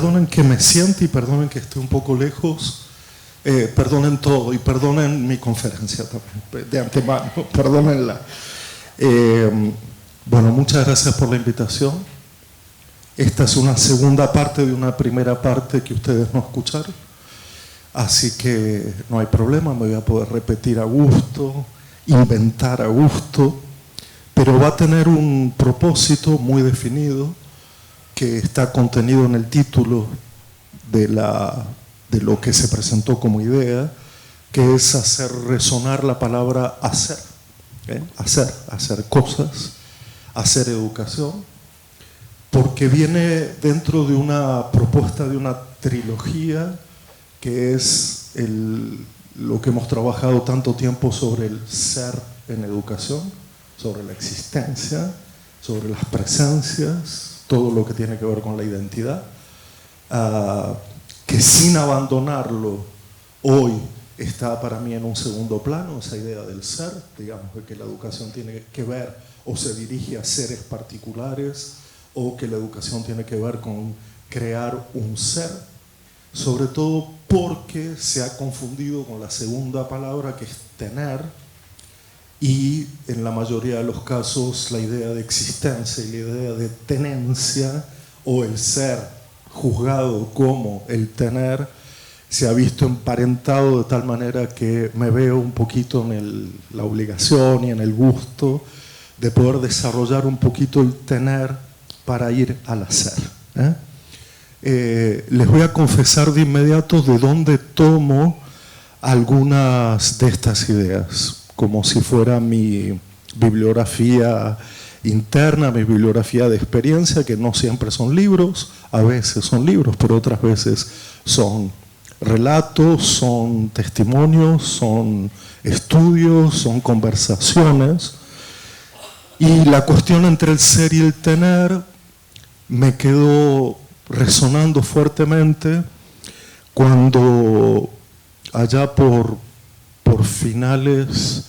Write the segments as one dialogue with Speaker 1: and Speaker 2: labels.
Speaker 1: perdonen que me siente y perdonen que esté un poco lejos, perdonen todo y perdonen mi conferencia también, de antemano, perdónenla. Bueno, muchas gracias por la invitación. Esta es una segunda parte de una primera parte que ustedes no escucharon, así que no hay problema, me voy a poder repetir a gusto, inventar a gusto, pero va a tener un propósito muy definido que está contenido en el título de lo que se presentó como idea, que es hacer resonar la palabra hacer, hacer cosas, hacer educación, porque viene dentro de una propuesta de una trilogía que es lo que hemos trabajado tanto tiempo sobre el ser en educación, sobre la existencia, sobre las presencias, todo lo que tiene que ver con la identidad, que sin abandonarlo hoy está para mí en un segundo plano, esa idea del ser, digamos, de que la educación tiene que ver o se dirige a seres particulares, o que la educación tiene que ver con crear un ser, sobre todo porque se ha confundido con la segunda palabra, que es tener, y en la mayoría de los casos la idea de existencia y la idea de tenencia o el ser juzgado como el tener se ha visto emparentado de tal manera que me veo un poquito en la obligación y en el gusto de poder desarrollar un poquito el tener para ir al hacer. Les voy a confesar de inmediato de dónde tomo algunas de estas ideas, como si fuera mi bibliografía interna, mi bibliografía de experiencia, que no siempre son libros, a veces son libros, pero otras veces son relatos, son testimonios, son estudios, son conversaciones. Y la cuestión entre el ser y el tener me quedó resonando fuertemente cuando allá por finales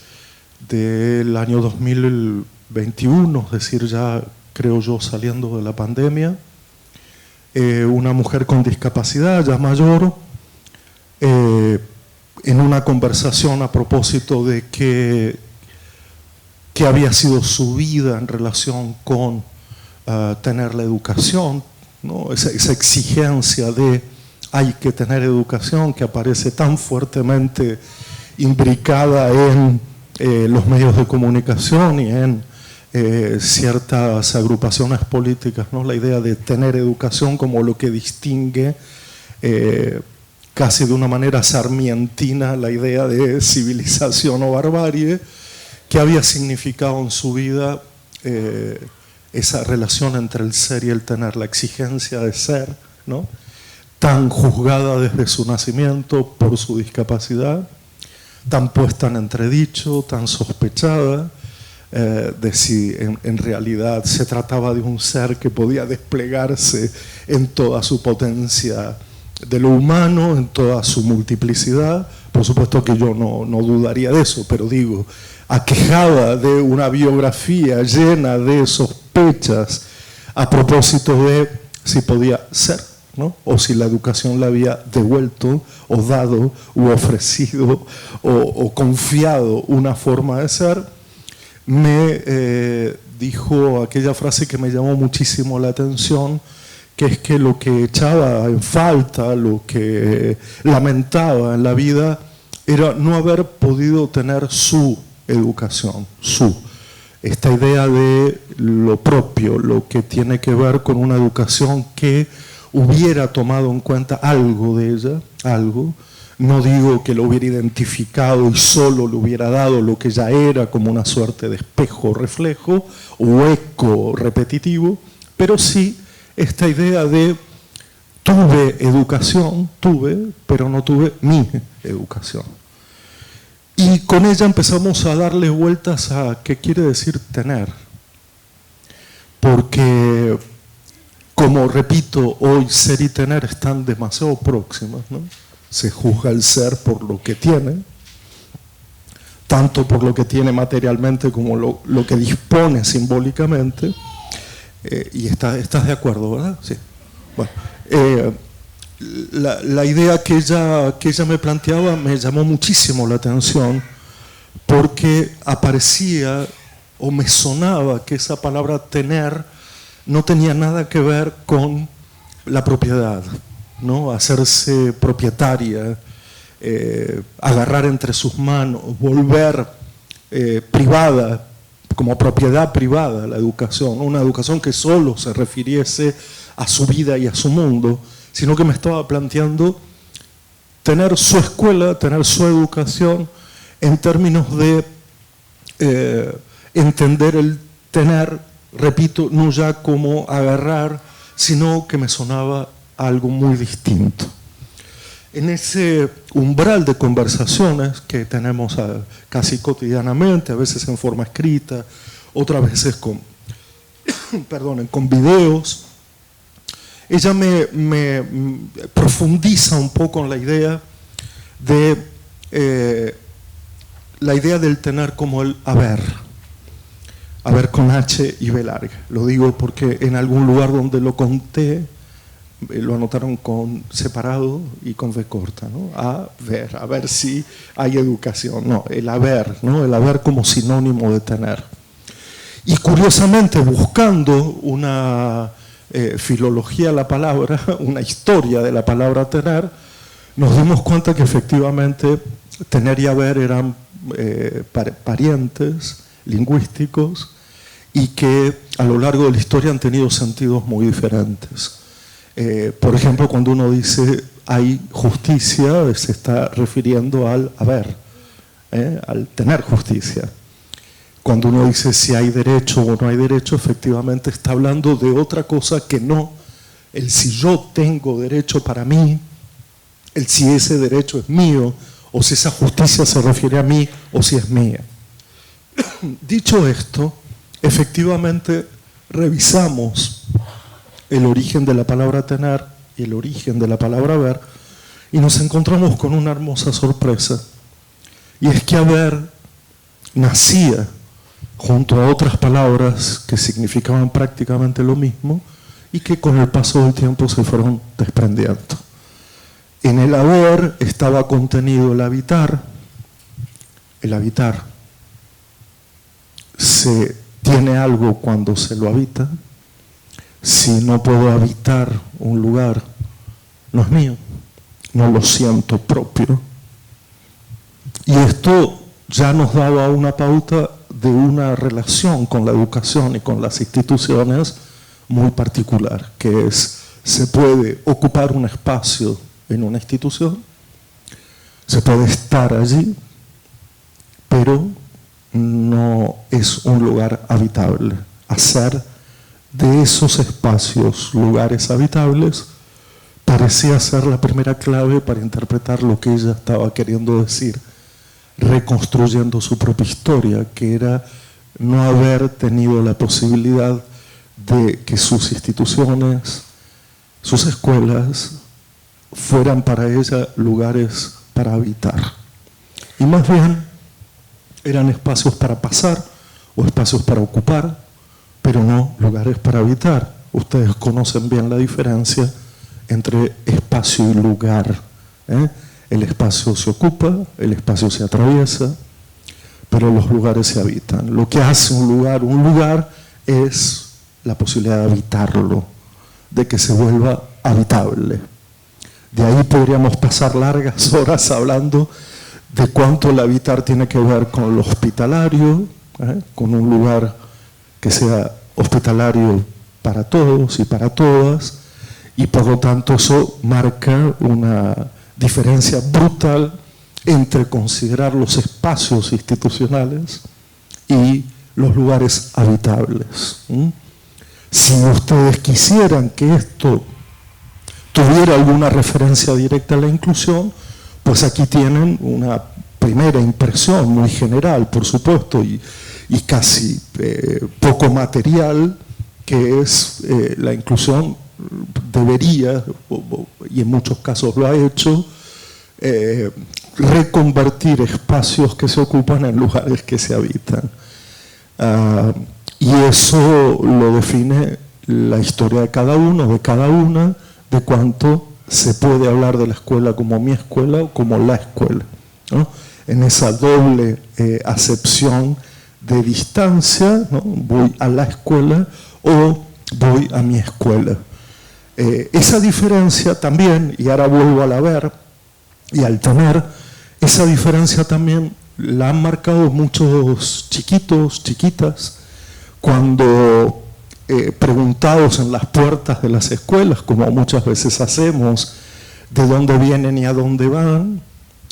Speaker 1: del año 2021, es decir, ya creo yo saliendo de la pandemia, una mujer con discapacidad ya mayor, en una conversación a propósito de qué había sido su vida en relación con tener la educación, ¿no? Esa exigencia de hay que tener educación que aparece tan fuertemente imbricada en los medios de comunicación y en ciertas agrupaciones políticas, ¿no? La idea de tener educación como lo que distingue casi de una manera sarmientina la idea de civilización o barbarie, que había significado en su vida esa relación entre el ser y el tener, la exigencia de ser, ¿no? Tan juzgada desde su nacimiento por su discapacidad, tan puesta en entredicho, tan sospechada de si en realidad se trataba de un ser que podía desplegarse en toda su potencia de lo humano, en toda su multiplicidad. Por supuesto que yo no dudaría de eso, pero digo, aquejada de una biografía llena de sospechas a propósito de si podía ser, ¿no? O si la educación le había devuelto o dado u ofrecido o confiado una forma de ser, me dijo aquella frase que me llamó muchísimo la atención, que es que lo que echaba en falta, lo que lamentaba en la vida, era no haber podido tener su educación, esta idea de lo propio, lo que tiene que ver con una educación que hubiera tomado en cuenta algo de ella, algo. No digo que lo hubiera identificado y solo le hubiera dado lo que ya era como una suerte de espejo, reflejo o eco repetitivo, pero sí esta idea de tuve educación, pero no tuve mi educación. Y con ella empezamos a darle vueltas a qué quiere decir tener. Porque, como repito, hoy ser y tener están demasiado próximas, ¿no? Se juzga el ser por lo que tiene, tanto por lo que tiene materialmente como lo que dispone simbólicamente. Y estás de acuerdo, ¿verdad? Sí. Bueno, La idea que ella me planteaba me llamó muchísimo la atención porque aparecía o me sonaba que esa palabra tener no tenía nada que ver con la propiedad, ¿no? Hacerse propietaria, agarrar entre sus manos, volver privada, como propiedad privada la educación, una educación que solo se refiriese a su vida y a su mundo, sino que me estaba planteando tener su escuela, tener su educación en términos de entender el tener, repito, no ya como agarrar, sino que me sonaba algo muy distinto. En ese umbral de conversaciones que tenemos casi cotidianamente, a veces en forma escrita, otras veces con videos, ella me profundiza un poco en la idea del tener como el haber con H y B larga. Lo digo porque en algún lugar donde lo conté, lo anotaron con separado y con V corta, ¿no? A ver si hay educación. No, el haber, ¿no? El haber como sinónimo de tener. Y curiosamente, buscando una filología de la palabra, una historia de la palabra tener, nos dimos cuenta que efectivamente tener y haber eran parientes lingüísticos y que a lo largo de la historia han tenido sentidos muy diferentes. Por ejemplo, cuando uno dice hay justicia, se está refiriendo al haber, al tener justicia. Cuando uno dice si hay derecho o no hay derecho, efectivamente está hablando de otra cosa que no el si yo tengo derecho para mí, el si ese derecho es mío, o si esa justicia se refiere a mí, o si es mía. Dicho esto, efectivamente revisamos el origen de la palabra tener y el origen de la palabra haber, y nos encontramos con una hermosa sorpresa, y es que haber nacía junto a otras palabras que significaban prácticamente lo mismo y que con el paso del tiempo se fueron desprendiendo. En el haber estaba contenido el habitar. El habitar se tiene algo cuando se lo habita. Si no puedo habitar un lugar, no es mío, no lo siento propio. Y esto ya nos daba una pauta de una relación con la educación y con las instituciones muy particular, que es, se puede ocupar un espacio en una institución, se puede estar allí, pero no es un lugar habitable. Hacer de esos espacios lugares habitables parecía ser la primera clave para interpretar lo que ella estaba queriendo decir, reconstruyendo su propia historia, que era no haber tenido la posibilidad de que sus instituciones, sus escuelas, fueran para ella lugares para habitar. Y más bien eran espacios para pasar o espacios para ocupar, pero no lugares para habitar. Ustedes conocen bien la diferencia entre espacio y lugar, ¿eh? El espacio se ocupa, el espacio se atraviesa, pero los lugares se habitan. Lo que hace un lugar es la posibilidad de habitarlo, de que se vuelva habitable. De ahí podríamos pasar largas horas hablando de cuánto el habitar tiene que ver con lo hospitalario, con un lugar que sea hospitalario para todos y para todas, y por lo tanto eso marca una diferencia brutal entre considerar los espacios institucionales y los lugares habitables. Si ustedes quisieran que esto tuviera alguna referencia directa a la inclusión, pues aquí tienen una primera impresión muy general, por supuesto, y casi poco material, que es la inclusión debería, y en muchos casos lo ha hecho, reconvertir espacios que se ocupan en lugares que se habitan. Y eso lo define la historia de cada uno, de cada una, de cuánto se puede hablar de la escuela como mi escuela o como la escuela, ¿no? En esa doble acepción de distancia, ¿no? Voy a la escuela o voy a mi escuela. Esa diferencia también, y ahora vuelvo al haber y al tener, esa diferencia también la han marcado muchos chiquitos, chiquitas, cuando preguntados en las puertas de las escuelas, como muchas veces hacemos, de dónde vienen y a dónde van,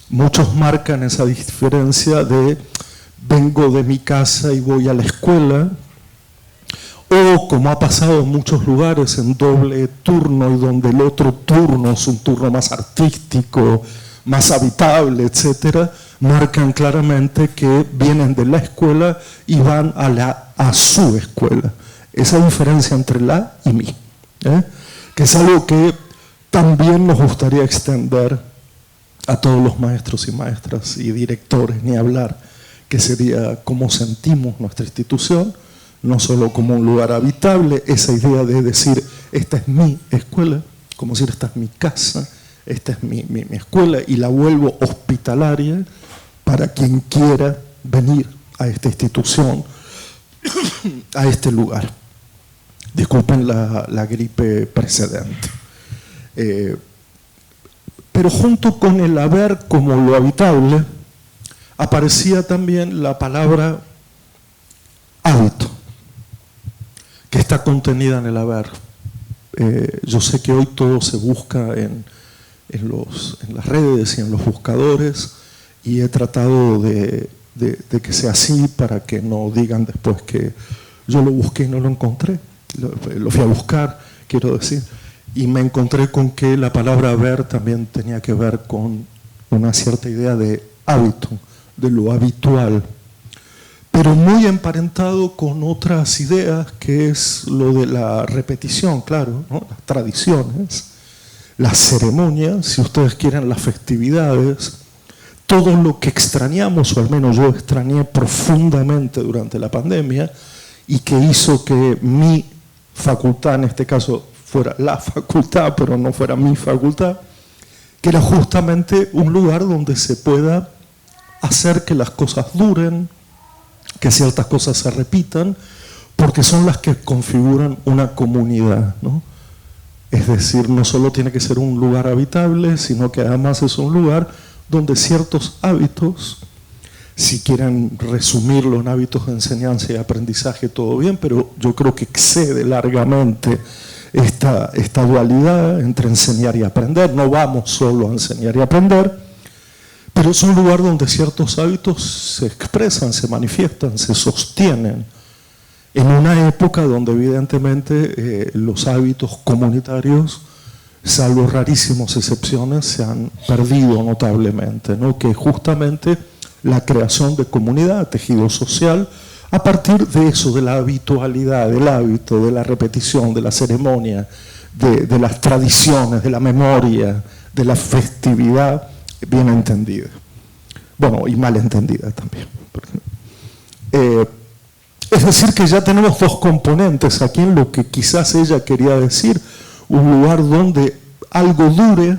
Speaker 1: muchos marcan esa diferencia de vengo de mi casa y voy a la escuela, o como ha pasado en muchos lugares en doble turno y donde el otro turno es un turno más artístico, más habitable, etcétera, marcan claramente que vienen de la escuela y van a su escuela. Esa diferencia entre la y mi, que es algo que también nos gustaría extender a todos los maestros y maestras y directores, ni hablar, que sería cómo sentimos nuestra institución, no solo como un lugar habitable, esa idea de decir, esta es mi escuela, como decir, esta es mi casa, esta es mi escuela, y la vuelvo hospitalaria para quien quiera venir a esta institución, a este lugar. Disculpen la gripe precedente. Pero junto con el haber como lo habitable, aparecía también la palabra hábito, que está contenida en el haber. Yo sé que hoy todo se busca en las redes y en los buscadores, y he tratado de que sea así para que no digan después que yo lo busqué y no lo encontré. Lo fui a buscar, quiero decir, y me encontré con que la palabra haber también tenía que ver con una cierta idea de hábito, de lo habitual, pero muy emparentado con otras ideas, que es lo de la repetición, claro, ¿no? Las tradiciones, las ceremonias, si ustedes quieren, las festividades, todo lo que extrañamos, o al menos yo extrañé profundamente durante la pandemia, y que hizo que mi facultad, en este caso fuera la facultad, pero no fuera mi facultad, que era justamente un lugar donde se pueda hacer que las cosas duren, que ciertas cosas se repitan, porque son las que configuran una comunidad, ¿no? Es decir, no solo tiene que ser un lugar habitable, sino que además es un lugar donde ciertos hábitos, si quieren resumirlo en hábitos de enseñanza y aprendizaje, todo bien, pero yo creo que excede largamente esta dualidad entre enseñar y aprender. No vamos solo a enseñar y aprender, pero es un lugar donde ciertos hábitos se expresan, se manifiestan, se sostienen, en una época donde evidentemente los hábitos comunitarios, salvo rarísimas excepciones, se han perdido notablemente, ¿no? Que justamente la creación de comunidad, tejido social, a partir de eso, de la habitualidad, del hábito, de la repetición, de la ceremonia, de las tradiciones, de la memoria, de la festividad bien entendida. Bueno, y mal entendida también. Es decir, que ya tenemos dos componentes aquí en lo que quizás ella quería decir, un lugar donde algo dure.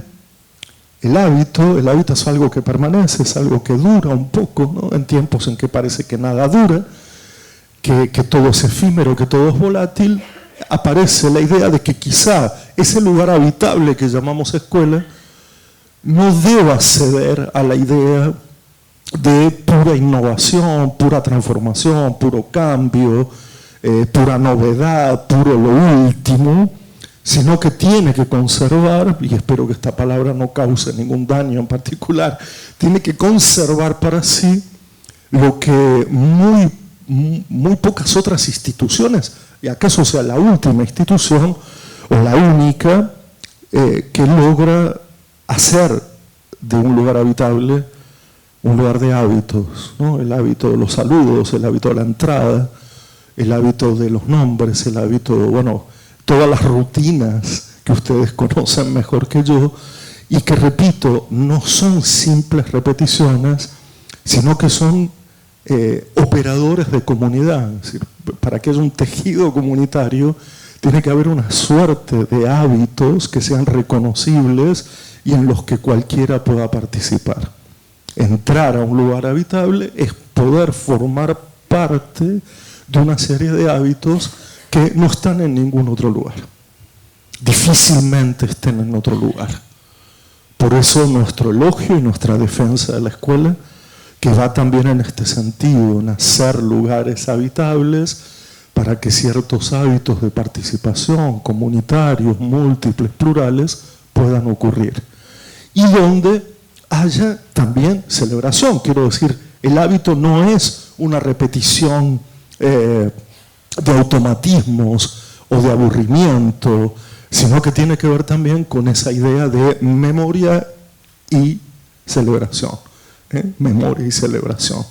Speaker 1: El hábito es algo que permanece, es algo que dura un poco, ¿no? En tiempos en que parece que nada dura, que todo es efímero, que todo es volátil, aparece la idea de que quizá ese lugar habitable que llamamos escuela no deba ceder a la idea de pura innovación, pura transformación, puro cambio, pura novedad, puro lo último, sino que tiene que conservar, y espero que esta palabra no cause ningún daño en particular, tiene que conservar para sí lo que muy pocas otras instituciones, y acaso sea la última institución o la única, que logra hacer de un lugar habitable un lugar de hábitos, ¿no? El hábito de los saludos, el hábito de la entrada, el hábito de los nombres, el hábito, bueno, todas las rutinas que ustedes conocen mejor que yo, y que, repito, no son simples repeticiones, sino que son operadores de comunidad. Es decir, para que haya un tejido comunitario, Tiene que haber una suerte de hábitos que sean reconocibles y en los que cualquiera pueda participar. Entrar a un lugar habitable es poder formar parte de una serie de hábitos que no están en ningún otro lugar. Difícilmente estén en otro lugar. Por eso nuestro elogio y nuestra defensa de la escuela, que va también en este sentido, en hacer lugares habitables para que ciertos hábitos de participación, comunitarios, múltiples, plurales, puedan ocurrir. Y donde haya también celebración. Quiero decir, el hábito no es una repetición de automatismos o de aburrimiento, sino que tiene que ver también con esa idea de memoria y celebración. Memoria y celebración.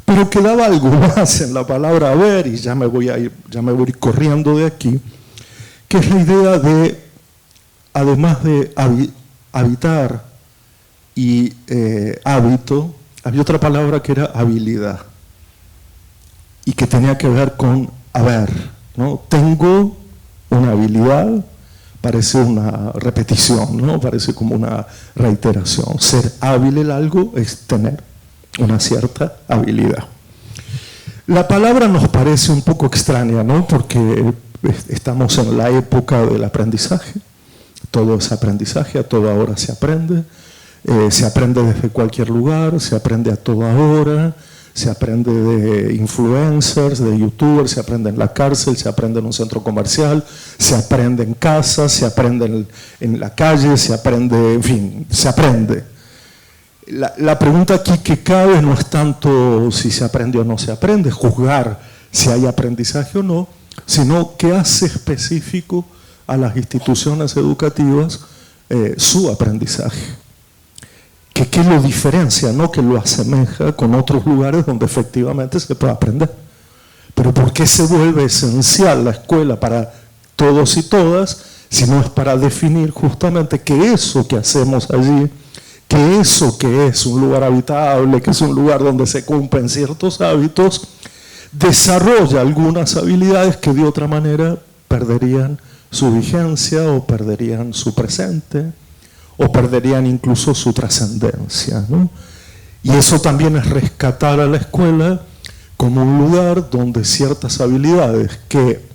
Speaker 1: Pero quedaba algo más en la palabra haber, y ya me voy a ir corriendo de aquí, que es la idea de, además de habitar y hábito, había otra palabra que era habilidad, y que tenía que ver con haber, ¿no? Tengo una habilidad, parece una repetición, ¿no? Parece como una reiteración. Ser hábil en algo es tener una cierta habilidad. La palabra nos parece un poco extraña, ¿no? Porque estamos en la época del aprendizaje. Todo es aprendizaje, a toda hora se aprende desde cualquier lugar, se aprende a toda hora, se aprende de influencers, de youtubers, se aprende en la cárcel, se aprende en un centro comercial, se aprende en casa, se aprende en la calle, se aprende, en fin, se aprende. La pregunta aquí que cabe no es tanto si se aprende o no se aprende, juzgar si hay aprendizaje o no, sino qué hace específico a las instituciones educativas su aprendizaje. ¿Qué lo diferencia, ¿no? Que lo asemeja con otros lugares donde efectivamente se puede aprender? Pero ¿por qué se vuelve esencial la escuela para todos y todas si no es para definir justamente que eso que hacemos allí, que eso que es un lugar habitable, que es un lugar donde se cumplen ciertos hábitos, desarrolla algunas habilidades que de otra manera perderían su vigencia o perderían su presente o perderían incluso su trascendencia, ¿no? Y eso también es rescatar a la escuela como un lugar donde ciertas habilidades que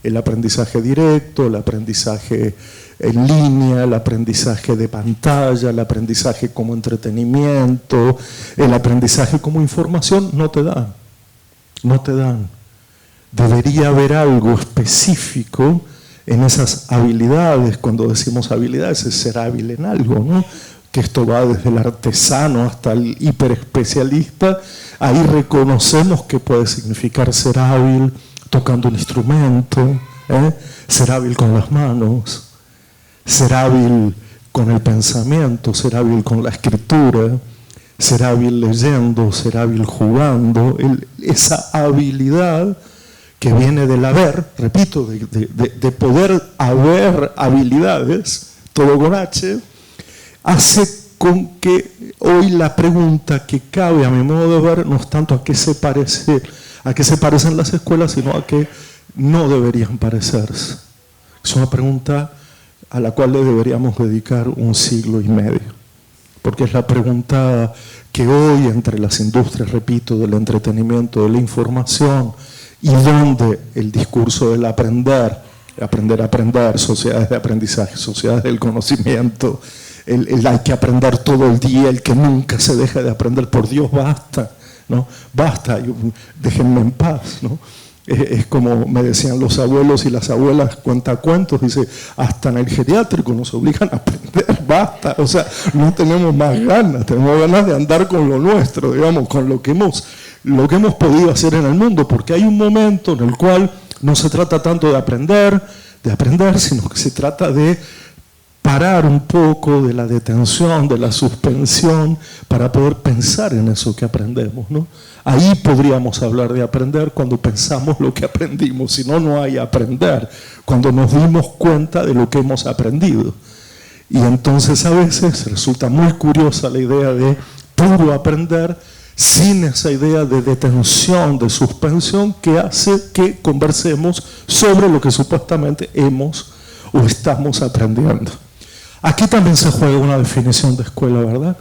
Speaker 1: el aprendizaje directo, el aprendizaje en línea, el aprendizaje de pantalla, el aprendizaje como entretenimiento, el aprendizaje como información, no te dan. No te dan. Debería haber algo específico en esas habilidades. Cuando decimos habilidades es ser hábil en algo, ¿no? Que esto va desde el artesano hasta el hiperespecialista. Ahí reconocemos que puede significar ser hábil tocando un instrumento, ser hábil con las manos, ser hábil con el pensamiento, ser hábil con la escritura, ser hábil leyendo, ser hábil jugando. Esa habilidad que viene del haber, repito, de poder haber habilidades, todo con H, hace con que hoy la pregunta que cabe a mi modo de ver no es tanto a qué se parecen las escuelas, sino a qué no deberían parecerse. Es una pregunta a la cual le deberíamos dedicar 1 siglo y medio, porque es la pregunta que hoy entre las industrias, repito, del entretenimiento, de la información, y donde el discurso del aprender, sociedades de aprendizaje, sociedades del conocimiento, el hay que aprender todo el día, el que nunca se deja de aprender, por Dios, basta, ¿no? Basta, déjenme en paz, ¿no? Es como me decían los abuelos y las abuelas cuentacuentos, dice, hasta en el geriátrico nos obligan a aprender, basta, o sea, no tenemos más ganas, tenemos ganas de andar con lo nuestro, digamos, con lo que hemos podido hacer en el mundo, porque hay un momento en el cual no se trata tanto de aprender, sino que se trata de parar un poco de la detención, de la suspensión, para poder pensar en eso que aprendemos, ¿no? Ahí podríamos hablar de aprender cuando pensamos lo que aprendimos, si no, no hay aprender, cuando nos dimos cuenta de lo que hemos aprendido. Y entonces a veces resulta muy curiosa la idea de puro aprender sin esa idea de detención, de suspensión, que hace que conversemos sobre lo que supuestamente hemos o estamos aprendiendo. Aquí también se juega una definición de escuela, ¿verdad?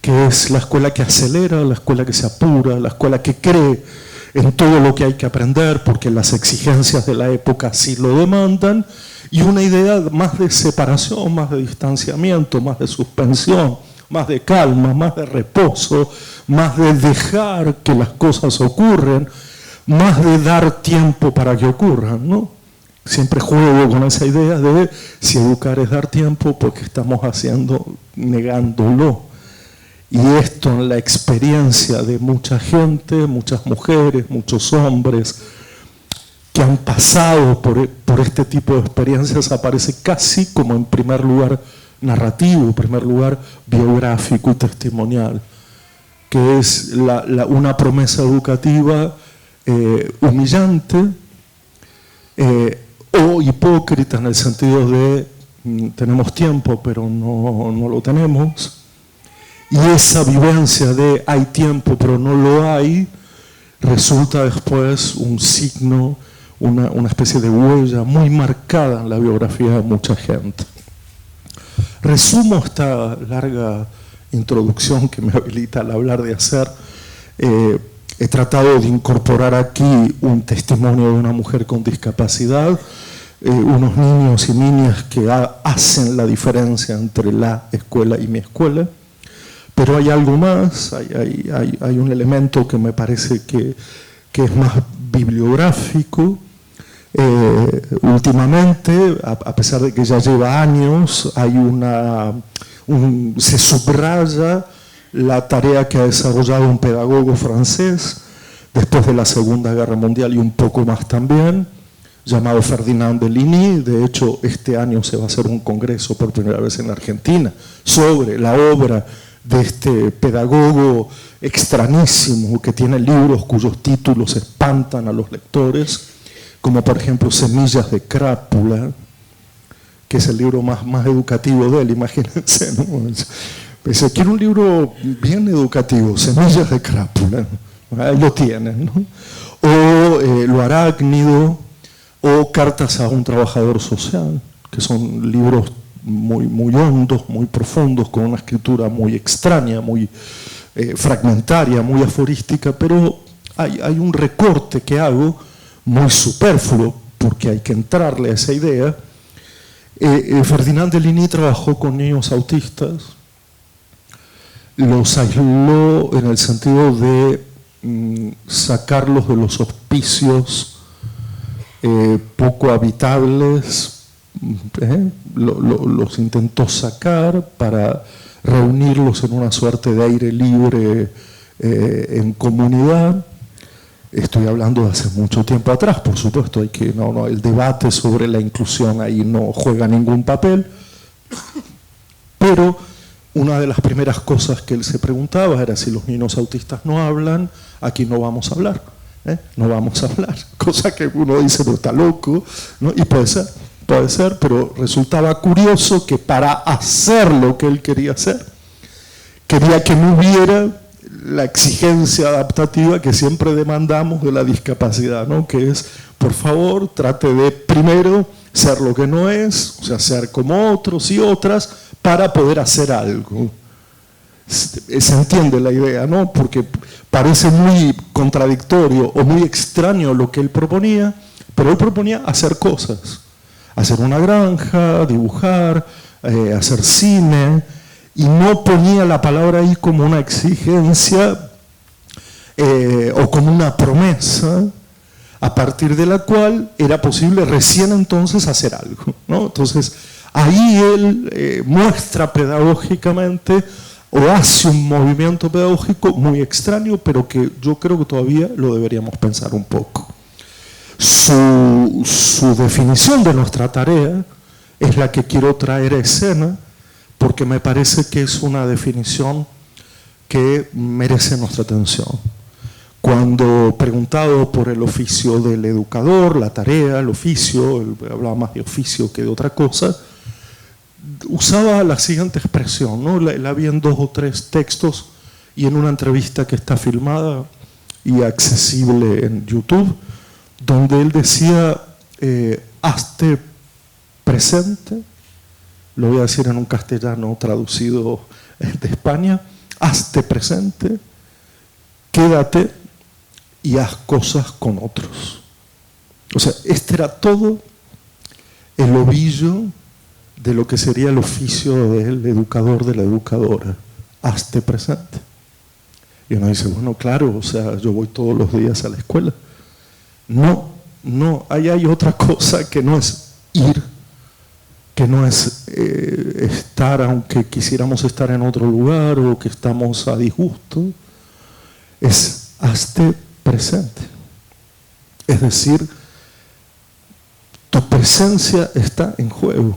Speaker 1: Que es la escuela que acelera, la escuela que se apura, la escuela que cree en todo lo que hay que aprender porque las exigencias de la época así lo demandan, y una idea más de separación, más de distanciamiento, más de suspensión, más de calma, más de reposo, más de dejar que las cosas ocurran, más de dar tiempo para que ocurran, ¿no? Siempre juego con esa idea de si educar es dar tiempo, porque estamos haciendo, negándolo. Y esto en la experiencia de mucha gente, muchas mujeres, muchos hombres que han pasado por este tipo de experiencias, aparece casi como en primer lugar narrativo, en primer lugar biográfico y testimonial, que es una promesa educativa humillante o hipócrita, en el sentido de tenemos tiempo pero no lo tenemos. Y esa vivencia de hay tiempo pero no lo hay, resulta después un signo, una especie de huella muy marcada en la biografía de mucha gente. Resumo esta larga introducción que me habilita al hablar de hacer. He tratado de incorporar aquí un testimonio de una mujer con discapacidad, unos niños y niñas que hacen la diferencia entre la escuela y mi escuela. Pero hay algo más, hay un elemento que me parece que es más bibliográfico. Últimamente, a pesar de que ya lleva años, se subraya la tarea que ha desarrollado un pedagogo francés después de la Segunda Guerra Mundial y un poco más también, llamado Ferdinand de Ligny. De hecho, este año se va a hacer un congreso por primera vez en Argentina sobre la obra de este pedagogo extrañísimo que tiene libros cuyos títulos espantan a los lectores, como por ejemplo Semillas de Crápula, que es el libro más educativo de él, imagínense, ¿no? Dice, quiero un libro bien educativo, Semillas de Crápula, ahí lo tienen, ¿no? O Lo Arácnido, o Cartas a un Trabajador Social, que son libros muy hondos, muy profundos, con una escritura muy extraña, muy fragmentaria, muy aforística, pero hay un recorte que hago muy superfluo, porque hay que entrarle a esa idea. Ferdinand de Ligny trabajó con niños autistas, los aisló en el sentido de sacarlos de los hospicios poco habitables, los intentó sacar para reunirlos en una suerte de aire libre en comunidad. Estoy hablando de hace mucho tiempo atrás, por supuesto, el debate sobre la inclusión ahí no juega ningún papel, pero una de las primeras cosas que él se preguntaba era si los niños autistas no hablan, aquí no vamos a hablar, no vamos a hablar, cosa que uno dice, no está loco, ¿no? Y puede ser, pero resultaba curioso que para hacer lo que él quería hacer, quería que no hubiera la exigencia adaptativa que siempre demandamos de la discapacidad, ¿no? Que es, por favor, trate de primero ser lo que no es, o sea, ser como otros y otras, para poder hacer algo. Se entiende la idea, ¿no? Porque parece muy contradictorio o muy extraño lo que él proponía, pero él proponía hacer cosas. Hacer una granja, dibujar, hacer cine, y no ponía la palabra ahí como una exigencia o como una promesa a partir de la cual era posible recién entonces hacer algo, ¿no? Entonces ahí él muestra pedagógicamente o hace un movimiento pedagógico muy extraño, pero que yo creo que todavía lo deberíamos pensar un poco. Su definición de nuestra tarea es la que quiero traer a escena, porque me parece que es una definición que merece nuestra atención. Cuando preguntado por el oficio del educador, la tarea, el oficio, él hablaba más de oficio que de otra cosa, usaba la siguiente expresión, ¿no? La vi en 2 o 3 textos y en una entrevista que está filmada y accesible en YouTube, donde él decía, hazte presente, lo voy a decir en un castellano traducido de España, hazte presente, quédate y haz cosas con otros. O sea, este era todo el ovillo de lo que sería el oficio del educador, de la educadora. Hazte presente. Y uno dice, bueno, claro, o sea, yo voy todos los días a la escuela. No, ahí hay otra cosa que no es ir, que no es estar aunque quisiéramos estar en otro lugar o que estamos a disgusto. Es hazte presente. Es decir, tu presencia está en juego.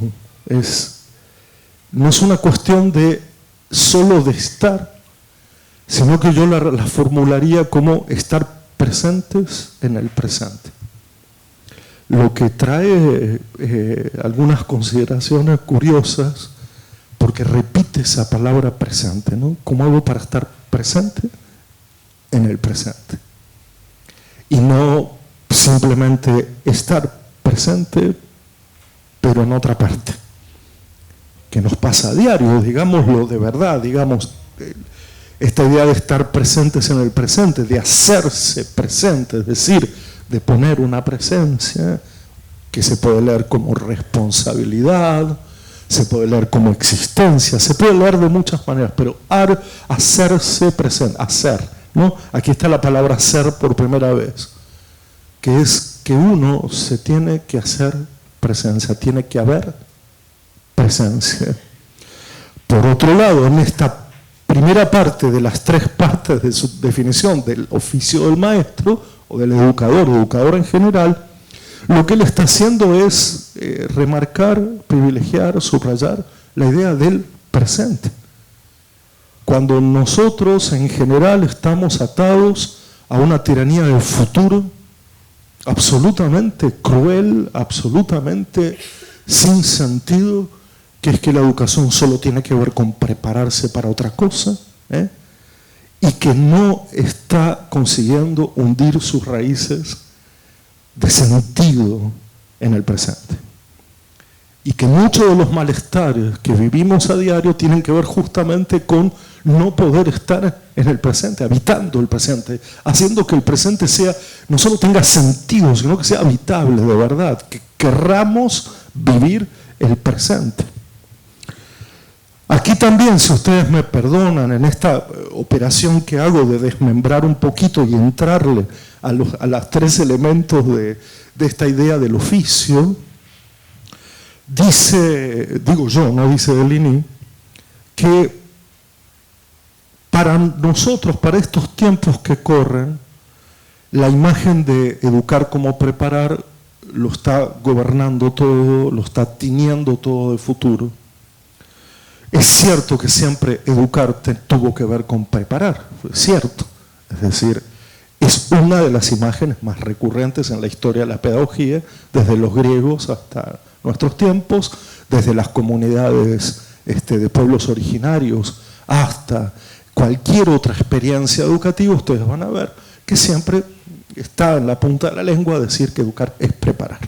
Speaker 1: No es una cuestión de solo de estar, sino que yo la formularía como estar presentes en el presente. Lo que trae algunas consideraciones curiosas, porque repite esa palabra presente, ¿no? ¿Cómo hago para estar presente en el presente? Y no simplemente estar presente, pero en otra parte, que nos pasa a diario, digámoslo de verdad, digamos, esta idea de estar presentes en el presente, de hacerse presente, es decir, de poner una presencia que se puede leer como responsabilidad, se puede leer como existencia, se puede leer de muchas maneras, pero hacerse presente, hacer, ¿no? Aquí está la palabra hacer por primera vez, que es que uno se tiene que hacer presencia, tiene que haber presencia. Por otro lado, en esta primera parte de las tres partes de su definición del oficio del maestro o del educador en general, lo que él está haciendo es remarcar, privilegiar, subrayar la idea del presente. Cuando nosotros en general estamos atados a una tiranía del futuro, absolutamente cruel, absolutamente sin sentido, que es que la educación solo tiene que ver con prepararse para otra cosa, y que no está consiguiendo hundir sus raíces de sentido en el presente. Y que muchos de los malestares que vivimos a diario tienen que ver justamente con no poder estar en el presente, habitando el presente, haciendo que el presente sea, no solo tenga sentido, sino que sea habitable de verdad, que querramos vivir el presente. Aquí también, si ustedes me perdonan, en esta operación que hago de desmembrar un poquito y entrarle a los tres elementos de esta idea del oficio, digo yo, no dice Deligny, que para nosotros, para estos tiempos que corren, la imagen de educar como preparar lo está gobernando todo, lo está tiñendo todo de futuro. Es cierto que siempre educarte tuvo que ver con preparar, es cierto. Es decir, es una de las imágenes más recurrentes en la historia de la pedagogía, desde los griegos hasta nuestros tiempos, desde las comunidades de pueblos originarios hasta cualquier otra experiencia educativa. Ustedes van a ver que siempre está en la punta de la lengua decir que educar es preparar.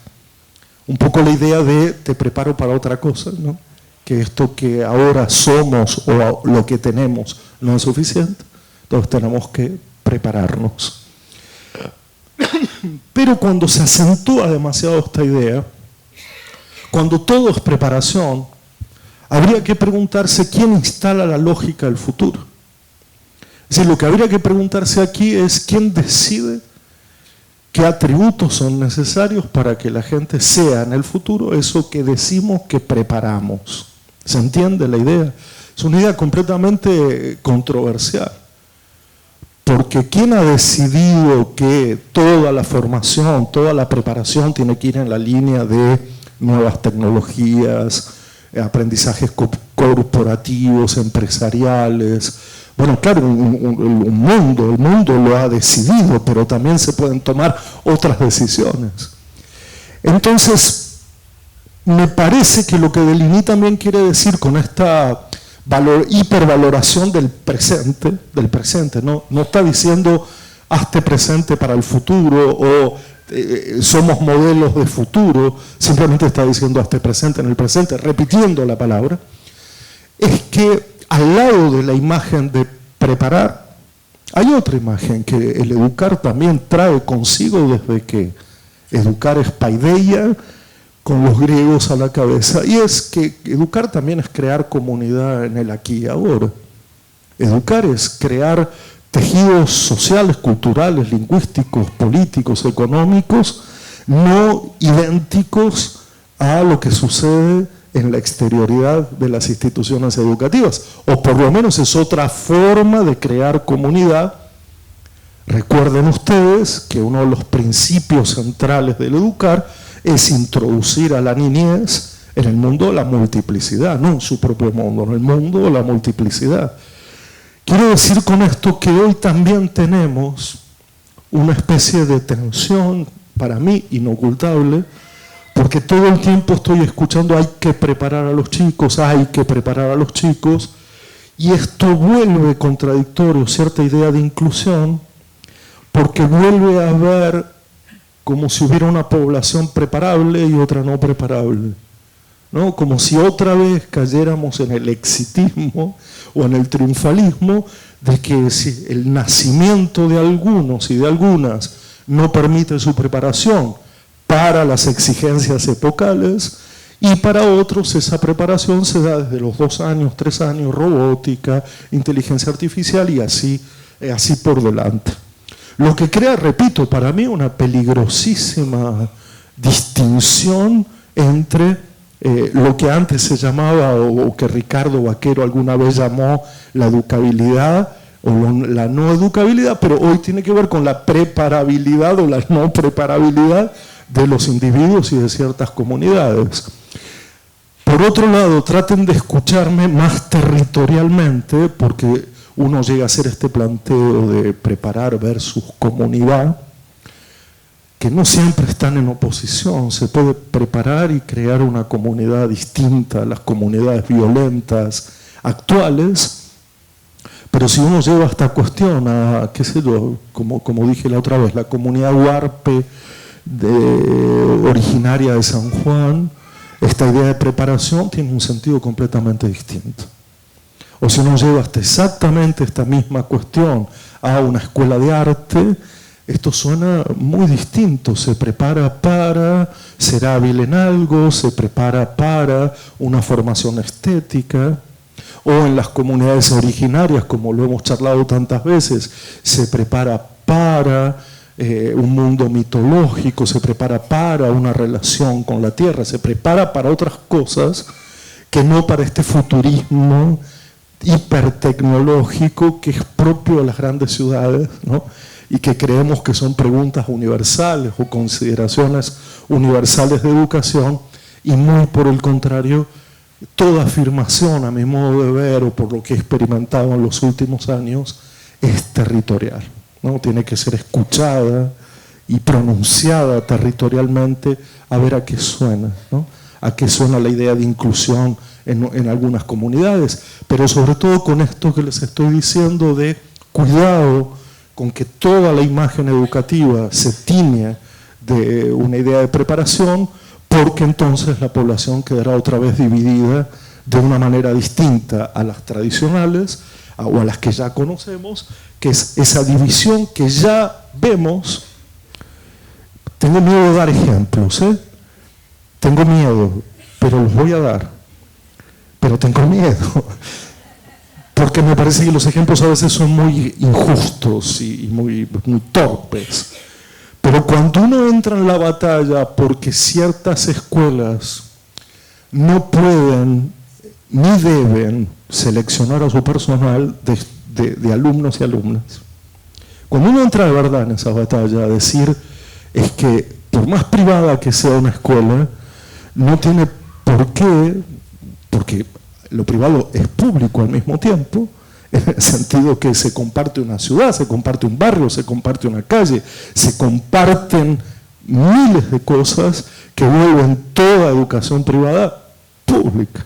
Speaker 1: Un poco la idea de te preparo para otra cosa, ¿no? Que esto que ahora somos o lo que tenemos no es suficiente, entonces tenemos que prepararnos. Pero cuando se acentúa demasiado esta idea, cuando todo es preparación, habría que preguntarse quién instala la lógica del futuro. Es decir, lo que habría que preguntarse aquí es quién decide qué atributos son necesarios para que la gente sea en el futuro eso que decimos que preparamos. ¿Se entiende la idea? Es una idea completamente controversial. Porque ¿quién ha decidido que toda la formación, toda la preparación tiene que ir en la línea de nuevas tecnologías, aprendizajes corporativos, empresariales? Bueno, claro, el mundo lo ha decidido, pero también se pueden tomar otras decisiones. Entonces, me parece que lo que Deligny también quiere decir con esta hipervaloración del presente, ¿no? No está diciendo hazte presente para el futuro o somos modelos de futuro, simplemente está diciendo hazte presente en el presente, repitiendo la palabra. Es que al lado de la imagen de preparar, hay otra imagen que el educar también trae consigo desde que educar es paideia, con los griegos a la cabeza, y es que educar también es crear comunidad en el aquí y ahora. Educar es crear tejidos sociales, culturales, lingüísticos, políticos, económicos, no idénticos a lo que sucede en la exterioridad de las instituciones educativas, o por lo menos es otra forma de crear comunidad. Recuerden ustedes que uno de los principios centrales del educar es introducir a la niñez en el mundo de la multiplicidad, no en su propio mundo, en el mundo de la multiplicidad. Quiero decir con esto que hoy también tenemos una especie de tensión, para mí inocultable, porque todo el tiempo estoy escuchando hay que preparar a los chicos, y esto vuelve contradictorio cierta idea de inclusión, porque vuelve a haber como si hubiera una población preparable y otra no preparable, ¿no? Como si otra vez cayéramos en el exitismo o en el triunfalismo de que si el nacimiento de algunos y de algunas no permite su preparación para las exigencias epocales, y para otros esa preparación se da desde los 2 años, 3 años, robótica, inteligencia artificial y así por delante. Lo que crea, repito, para mí una peligrosísima distinción entre lo que antes se llamaba, o que Ricardo Vaquero alguna vez llamó la educabilidad o la no educabilidad, pero hoy tiene que ver con la preparabilidad o la no preparabilidad de los individuos y de ciertas comunidades. Por otro lado, traten de escucharme más territorialmente, porque uno llega a hacer este planteo de preparar versus comunidad, que no siempre están en oposición. Se puede preparar y crear una comunidad distinta a las comunidades violentas actuales, pero si uno lleva esta cuestión a, qué sé yo, como dije la otra vez, la comunidad huarpe originaria de San Juan, esta idea de preparación tiene un sentido completamente distinto. O si uno lleva hasta exactamente esta misma cuestión a una escuela de arte, esto suena muy distinto. Se prepara para ser hábil en algo, se prepara para una formación estética, o en las comunidades originarias, como lo hemos charlado tantas veces, se prepara para un mundo mitológico, se prepara para una relación con la tierra, se prepara para otras cosas que no para este futurismo hipertecnológico que es propio de las grandes ciudades, ¿no? Y que creemos que son preguntas universales o consideraciones universales de educación, y muy por el contrario, toda afirmación, a mi modo de ver o por lo que he experimentado en los últimos años, es territorial, ¿no? Tiene que ser escuchada y pronunciada territorialmente a ver a qué suena, ¿no? A qué suena la idea de inclusión en algunas comunidades, pero sobre todo con esto que les estoy diciendo de cuidado con que toda la imagen educativa se tiñe de una idea de preparación, porque entonces la población quedará otra vez dividida de una manera distinta a las tradicionales o a las que ya conocemos, que es esa división que ya vemos. Tengo miedo de dar ejemplos, tengo miedo, pero los voy a dar. Pero tengo miedo, porque me parece que los ejemplos a veces son muy injustos y muy torpes. Pero cuando uno entra en la batalla porque ciertas escuelas no pueden ni deben seleccionar a su personal de alumnos y alumnas, cuando uno entra de verdad en esa batalla a decir es que por más privada que sea una escuela, no tiene por qué, porque lo privado es público al mismo tiempo, en el sentido que se comparte una ciudad, se comparte un barrio, se comparte una calle, se comparten miles de cosas que vuelven toda educación privada pública.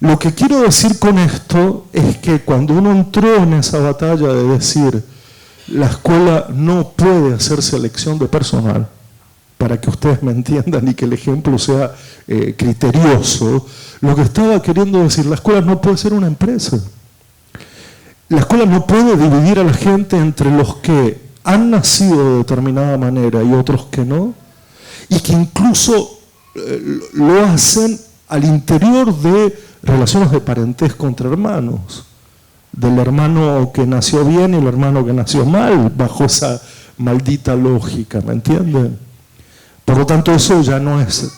Speaker 1: Lo que quiero decir con esto es que cuando uno entró en esa batalla de decir la escuela no puede hacer selección de personal, para que ustedes me entiendan y que el ejemplo sea criterioso, lo que estaba queriendo decir, la escuela no puede ser una empresa. La escuela no puede dividir a la gente entre los que han nacido de determinada manera y otros que no, y que incluso lo hacen al interior de relaciones de parentesco entre hermanos, del hermano que nació bien y el hermano que nació mal, bajo esa maldita lógica, ¿me entienden? Por lo tanto, eso ya no es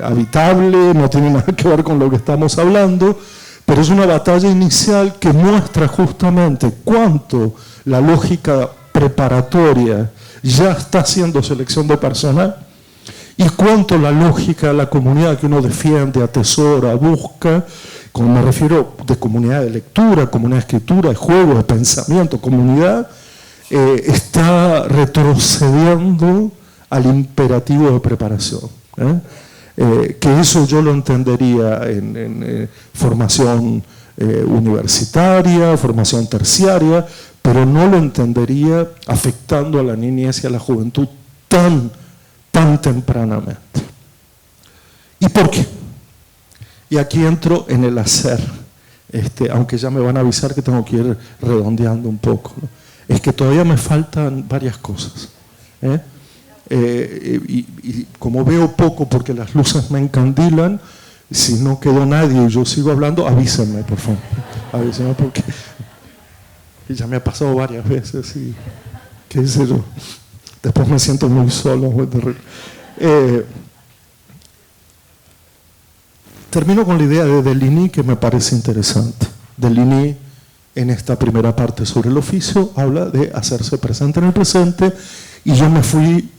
Speaker 1: habitable, no tiene nada que ver con lo que estamos hablando, pero es una batalla inicial que muestra justamente cuánto la lógica preparatoria ya está haciendo selección de personal y cuánto la lógica de la comunidad que uno defiende, atesora, busca, como me refiero de comunidad de lectura, comunidad de escritura, de juego, de pensamiento, comunidad, está retrocediendo al imperativo de preparación. Que eso yo lo entendería en formación universitaria, formación terciaria, pero no lo entendería afectando a la niñez y a la juventud tan tempranamente. ¿Y por qué? Y aquí entro en el hacer, aunque ya me van a avisar que tengo que ir redondeando un poco, ¿no? Es que todavía me faltan varias cosas. Y como veo poco porque las luces me encandilan, si no quedó nadie y yo sigo hablando, avísenme, por favor. Avísenme porque ya me ha pasado varias veces y qué sé yo. Después me siento muy solo. Termino con la idea de Deligny que me parece interesante. Deligny, en esta primera parte sobre el oficio, habla de hacerse presente en el presente y yo me fui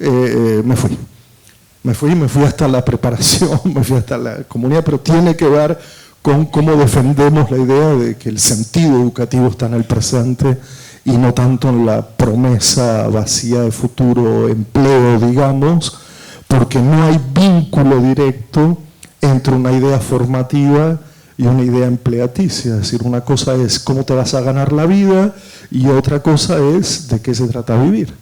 Speaker 1: hasta la preparación, me fui hasta la comunidad, pero tiene que ver con cómo defendemos la idea de que el sentido educativo está en el presente y no tanto en la promesa vacía de futuro empleo, digamos, porque no hay vínculo directo entre una idea formativa y una idea empleaticia. Es decir, una cosa es cómo te vas a ganar la vida y otra cosa es de qué se trata vivir.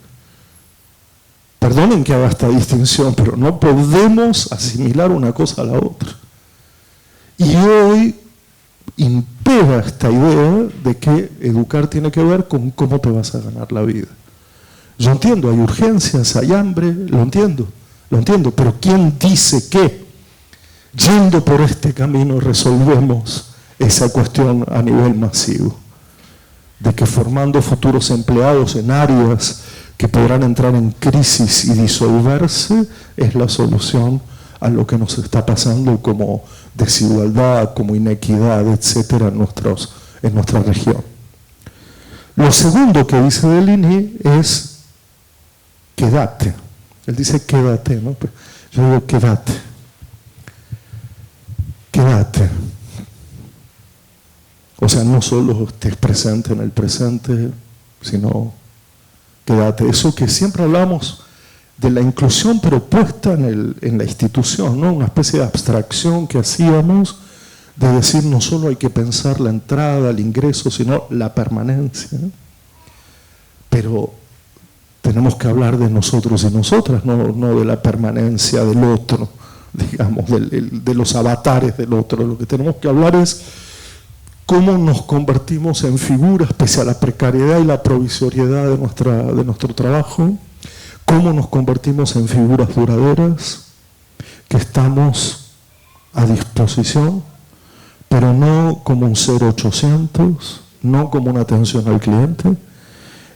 Speaker 1: Perdonen que haga esta distinción, pero no podemos asimilar una cosa a la otra. Y hoy impera esta idea de que educar tiene que ver con cómo te vas a ganar la vida. Yo entiendo, hay urgencias, hay hambre, lo entiendo, pero ¿quién dice que yendo por este camino resolvemos esa cuestión a nivel masivo? De que formando futuros empleados en áreas que podrán entrar en crisis y disolverse es la solución a lo que nos está pasando como desigualdad, como inequidad, etcétera, en nuestra región. Lo segundo que dice Deligny es quédate. Él dice quédate, ¿no? Yo digo quédate. Quédate. O sea, no solo estés presente en el presente, sino quédate. Eso que siempre hablamos de la inclusión, pero puesta en la institución, ¿no? Una especie de abstracción que hacíamos de decir no solo hay que pensar la entrada, el ingreso, sino la permanencia, ¿no? Pero tenemos que hablar de nosotros y nosotras, no de la permanencia del otro, digamos, de los avatares del otro. Lo que tenemos que hablar es cómo nos convertimos en figuras, pese a la precariedad y la provisoriedad de nuestro trabajo, cómo nos convertimos en figuras duraderas, que estamos a disposición, pero no como un 0800, no como una atención al cliente.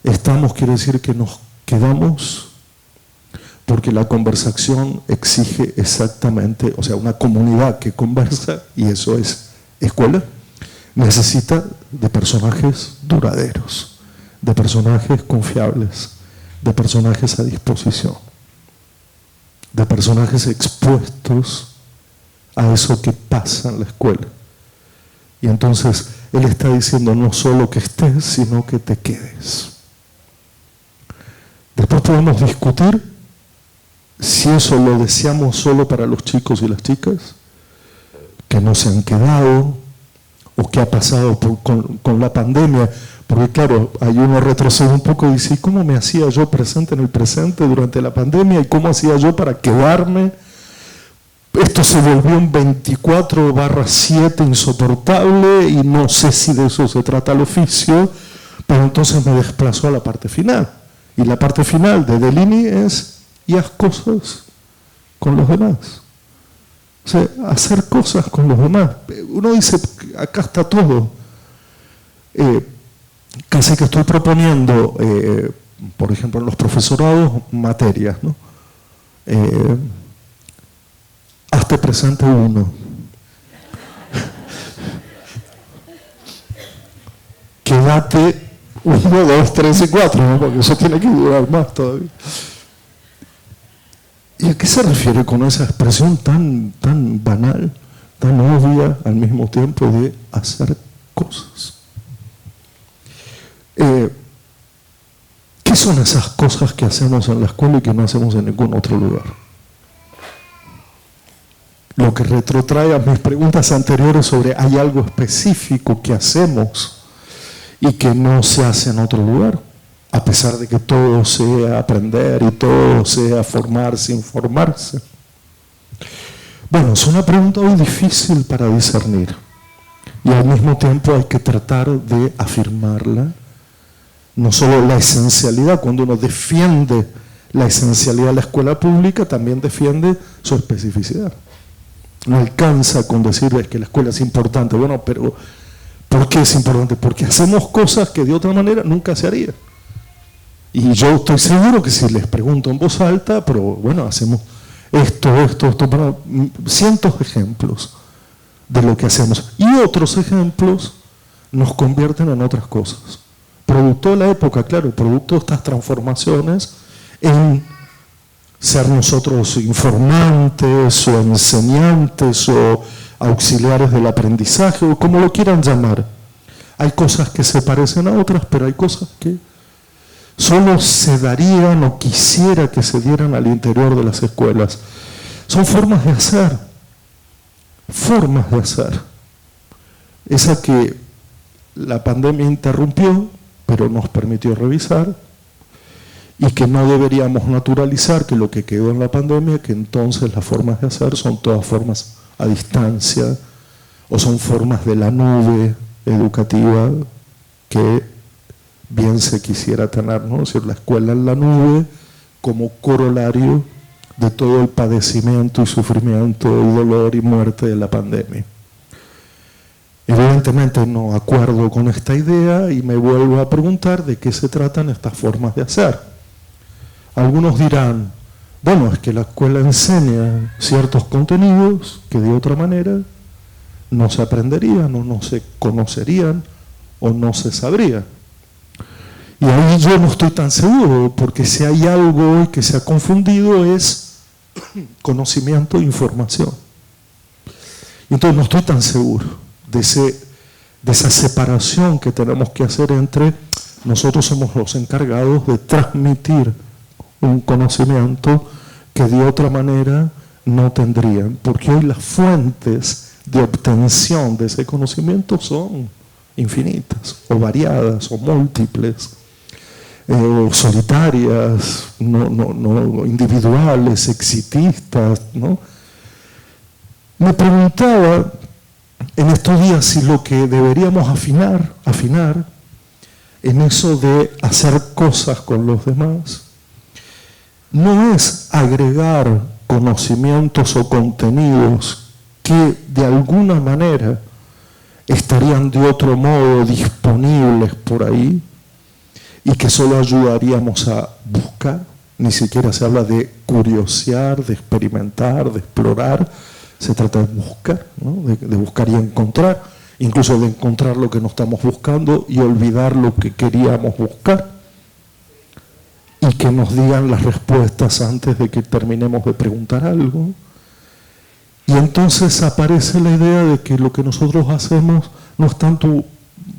Speaker 1: Estamos, quiere decir que nos quedamos porque la conversación exige exactamente, o sea, una comunidad que conversa, y eso es escuela, necesita de personajes duraderos, de personajes confiables, de personajes a disposición, de personajes expuestos a eso que pasa en la escuela. Y entonces él está diciendo no solo que estés, sino que te quedes. Después podemos discutir si eso lo deseamos solo para los chicos y las chicas que no se han quedado, o qué ha pasado con la pandemia, porque claro, ahí uno retrocede un poco y dice, ¿cómo me hacía yo presente en el presente durante la pandemia y cómo hacía yo para quedarme? Esto se volvió un 24/7 insoportable y no sé si de eso se trata el oficio, pero entonces me desplazó a la parte final. Y la parte final de Delini es, y haz cosas con los demás. O sea, hacer cosas con los demás. Uno dice, acá está todo. Casi que estoy proponiendo, por ejemplo, en los profesorados, materias, ¿no? Hazte presente uno. Quédate 1, 2, 3 y 4, ¿no? Porque eso tiene que durar más todavía. ¿Y a qué se refiere con esa expresión tan banal, tan obvia al mismo tiempo de hacer cosas? ¿Qué son esas cosas que hacemos en la escuela y que no hacemos en ningún otro lugar? Lo que retrotrae a mis preguntas anteriores sobre ¿hay algo específico que hacemos y que no se hace en otro lugar? A pesar de que todo sea aprender y todo sea formarse, informarse. Bueno, es una pregunta muy difícil para discernir y al mismo tiempo hay que tratar de afirmarla. No solo la esencialidad, cuando uno defiende la esencialidad de la escuela pública, también defiende su especificidad. No alcanza con decirles que la escuela es importante. Bueno, pero ¿por qué es importante? Porque hacemos cosas que de otra manera nunca se harían. Y yo estoy seguro que si les pregunto en voz alta, pero bueno, hacemos esto, cientos de ejemplos de lo que hacemos. Y otros ejemplos nos convierten en otras cosas. Producto de la época, claro, producto de estas transformaciones en ser nosotros informantes o enseñantes o auxiliares del aprendizaje o como lo quieran llamar. Hay cosas que se parecen a otras, pero hay cosas que solo se darían o quisiera que se dieran al interior de las escuelas. Son formas de hacer, esa que la pandemia interrumpió, pero nos permitió revisar, y que no deberíamos naturalizar que lo que quedó en la pandemia, que entonces las formas de hacer son todas formas a distancia, o son formas de la nube educativa que bien se quisiera tener, ¿no? Es decir, la escuela en la nube como corolario de todo el padecimiento y sufrimiento y dolor y muerte de la pandemia. Evidentemente no acuerdo con esta idea y me vuelvo a preguntar de qué se tratan estas formas de hacer. Algunos dirán, bueno, es que la escuela enseña ciertos contenidos que de otra manera no se aprenderían o no se conocerían o no se sabrían. Y ahí yo no estoy tan seguro, porque si hay algo hoy que se ha confundido es conocimiento e información. Y entonces no estoy tan seguro de esa separación que tenemos que hacer entre nosotros somos los encargados de transmitir un conocimiento que de otra manera no tendrían, porque hoy las fuentes de obtención de ese conocimiento son infinitas, o variadas, o múltiples, o solitarias, no individuales, exitistas, ¿no? Me preguntaba en estos días si lo que deberíamos afinar en eso de hacer cosas con los demás no es agregar conocimientos o contenidos que de alguna manera estarían de otro modo disponibles por ahí y que solo ayudaríamos a buscar. Ni siquiera se habla de curiosear, de experimentar, de explorar. Se trata de buscar, ¿no? de buscar y encontrar, incluso de encontrar lo que no estamos buscando y olvidar lo que queríamos buscar. Y que nos digan las respuestas antes de que terminemos de preguntar algo. Y entonces aparece la idea de que lo que nosotros hacemos no es tanto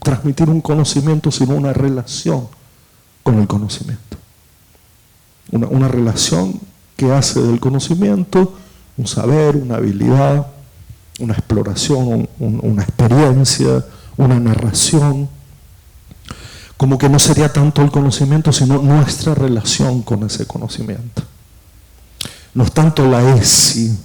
Speaker 1: transmitir un conocimiento, sino una relación con el conocimiento. Una relación que hace del conocimiento un saber, una habilidad, una exploración, una experiencia, una narración. Como que no sería tanto el conocimiento, sino nuestra relación con ese conocimiento. No es tanto la ESI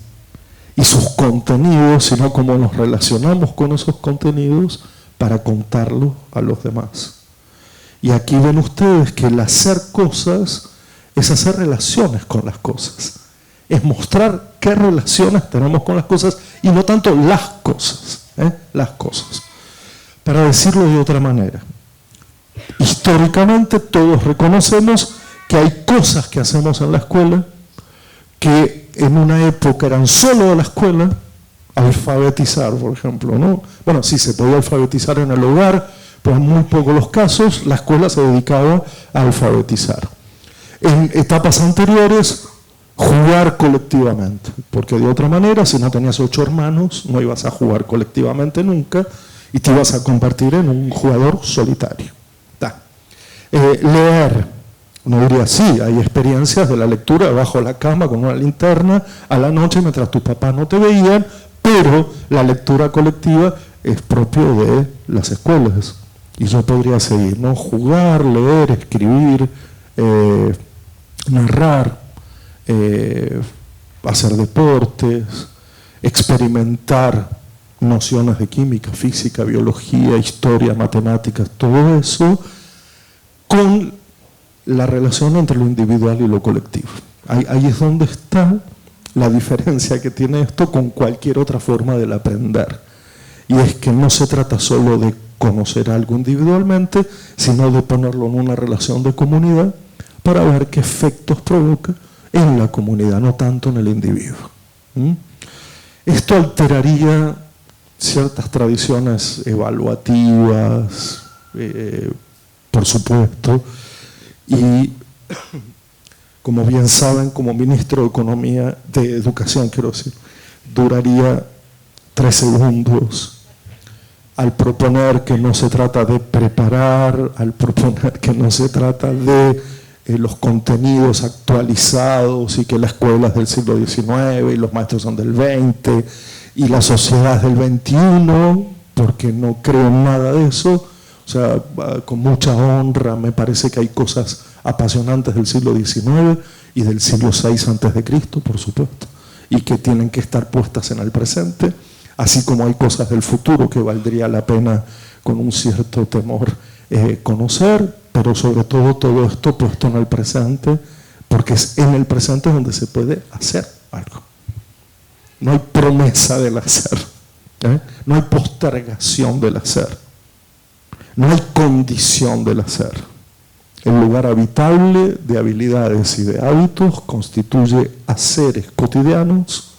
Speaker 1: y sus contenidos, sino cómo nos relacionamos con esos contenidos para contarlos a los demás. Y aquí ven ustedes que el hacer cosas es hacer relaciones con las cosas. Es mostrar qué relaciones tenemos con las cosas y no tanto las cosas. Las cosas. Para decirlo de otra manera, históricamente todos reconocemos que hay cosas que hacemos en la escuela que en una época eran solo de la escuela, alfabetizar, por ejemplo, ¿no? Bueno, sí, se podía alfabetizar en el hogar, pero en muy pocos los casos la escuela se dedicaba a alfabetizar. En etapas anteriores, jugar colectivamente, porque de otra manera, si no tenías 8 hermanos, no ibas a jugar colectivamente nunca y te ibas a convertir en un jugador solitario. Leer, uno diría, sí, hay experiencias de la lectura bajo la cama con una linterna a la noche mientras tus papás no te veían, pero la lectura colectiva es propio de las escuelas. Y yo podría seguir, ¿no? Jugar, leer, escribir, narrar, hacer deportes, experimentar nociones de química, física, biología, historia, matemáticas, todo eso, con la relación entre lo individual y lo colectivo. Ahí es donde está la diferencia que tiene esto con cualquier otra forma del aprender. Y es que no se trata solo de conocer algo individualmente, sino de ponerlo en una relación de comunidad para ver qué efectos provoca en la comunidad, no tanto en el individuo. Esto alteraría ciertas tradiciones evaluativas, por supuesto, y como bien saben, como ministro de Economía, de Educación, quiero decir, duraría 3 segundos al proponer que no se trata de preparar, al proponer que no se trata de los contenidos actualizados y que la escuela es del siglo XIX y los maestros son del XX y la sociedad es del XXI, porque no creo en nada de eso. O sea, con mucha honra, me parece que hay cosas apasionantes del siglo XIX y del siglo VI a.C., por supuesto, y que tienen que estar puestas en el presente, así como hay cosas del futuro que valdría la pena con un cierto temor conocer, pero sobre todo esto puesto en el presente, porque es en el presente donde se puede hacer algo. No hay promesa del hacer, no hay postergación del hacer. No hay condición del hacer. El lugar habitable de habilidades y de hábitos constituye haceres cotidianos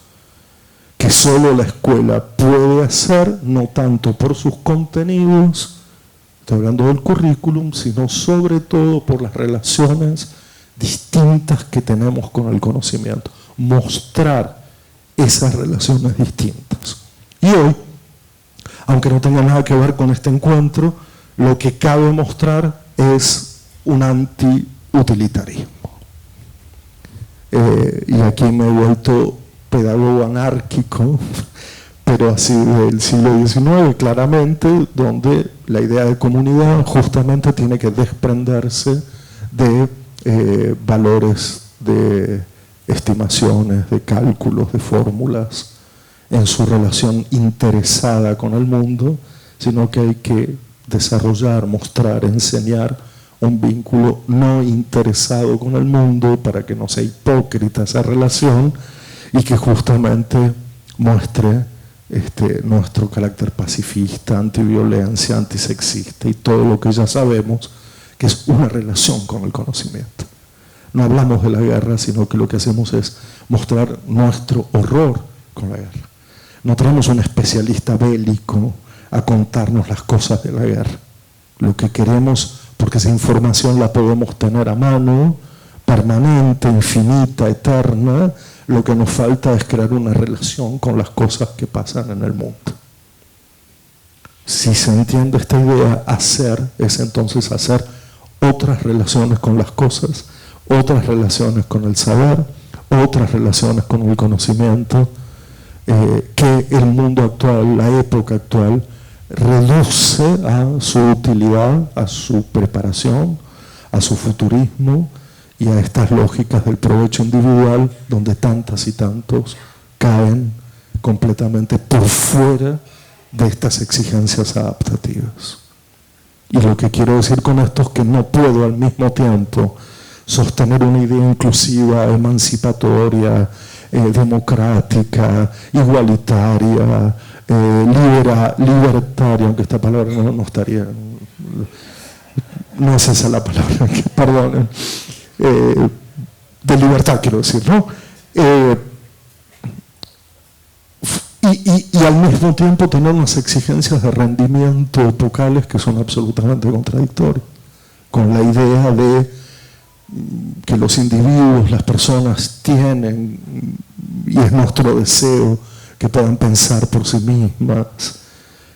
Speaker 1: que solo la escuela puede hacer, no tanto por sus contenidos, estoy hablando del currículum, sino sobre todo por las relaciones distintas que tenemos con el conocimiento. Mostrar esas relaciones distintas. Y hoy, aunque no tenga nada que ver con este encuentro, lo que cabe mostrar es un anti-utilitarismo. Y aquí me he vuelto pedagogo anárquico, pero así del siglo XIX, claramente, donde la idea de comunidad justamente tiene que desprenderse de valores, de estimaciones, de cálculos, de fórmulas, en su relación interesada con el mundo, sino que hay que desarrollar, mostrar, enseñar un vínculo no interesado con el mundo para que no sea hipócrita esa relación y que justamente muestre nuestro carácter pacifista, antiviolencia, antisexista y todo lo que ya sabemos que es una relación con el conocimiento. No hablamos de la guerra, sino que lo que hacemos es mostrar nuestro horror con la guerra. No traemos un especialista bélico a contarnos las cosas de la guerra. Lo que queremos, porque esa información la podemos tener a mano, permanente, infinita, eterna, lo que nos falta es crear una relación con las cosas que pasan en el mundo. Si se entiende esta idea, hacer es entonces hacer otras relaciones con las cosas, otras relaciones con el saber, otras relaciones con el conocimiento, que el mundo actual, la época actual, reduce a su utilidad, a su preparación, a su futurismo y a estas lógicas del provecho individual, donde tantas y tantos caen completamente por fuera de estas exigencias adaptativas. Y lo que quiero decir con esto es que no puedo al mismo tiempo sostener una idea inclusiva, emancipatoria, democrática, igualitaria, libertaria, aunque esta palabra no estaría, no es esa la palabra, perdonen, de libertad quiero decir, ¿no? Y al mismo tiempo tener unas exigencias de rendimiento epocales que son absolutamente contradictorias con la idea de que los individuos, las personas tienen, y es nuestro deseo, que puedan pensar por sí mismas,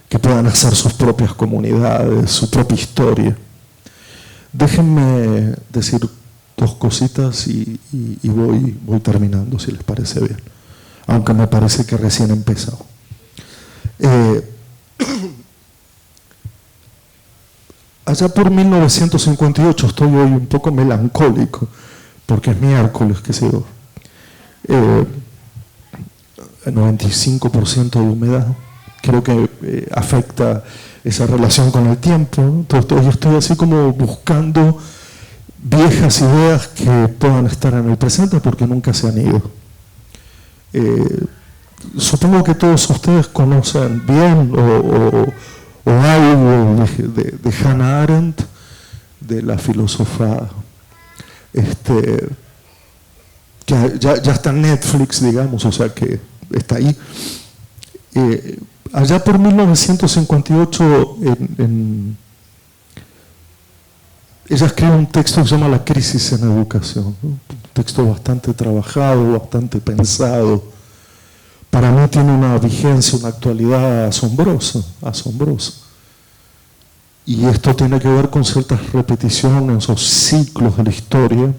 Speaker 1: que puedan hacer sus propias comunidades, su propia historia. Déjenme decir dos cositas y voy terminando, si les parece bien, aunque me parece que recién he empezado. Allá por 1958, estoy hoy un poco melancólico, porque es miércoles, qué sé yo, 95% de humedad, creo que afecta esa relación con el tiempo, ¿no? Entonces yo estoy así como buscando viejas ideas que puedan estar en el presente porque nunca se han ido. Supongo que todos ustedes conocen bien o algo de Hannah Arendt, de la filósofa que ya está en Netflix, digamos, o sea que está ahí. Allá por 1958 ella escribe un texto que se llama La crisis en educación, ¿no? Un texto bastante trabajado, bastante pensado. Para mí tiene una vigencia, una actualidad asombrosa. Y esto tiene que ver con ciertas repeticiones o ciclos de la historia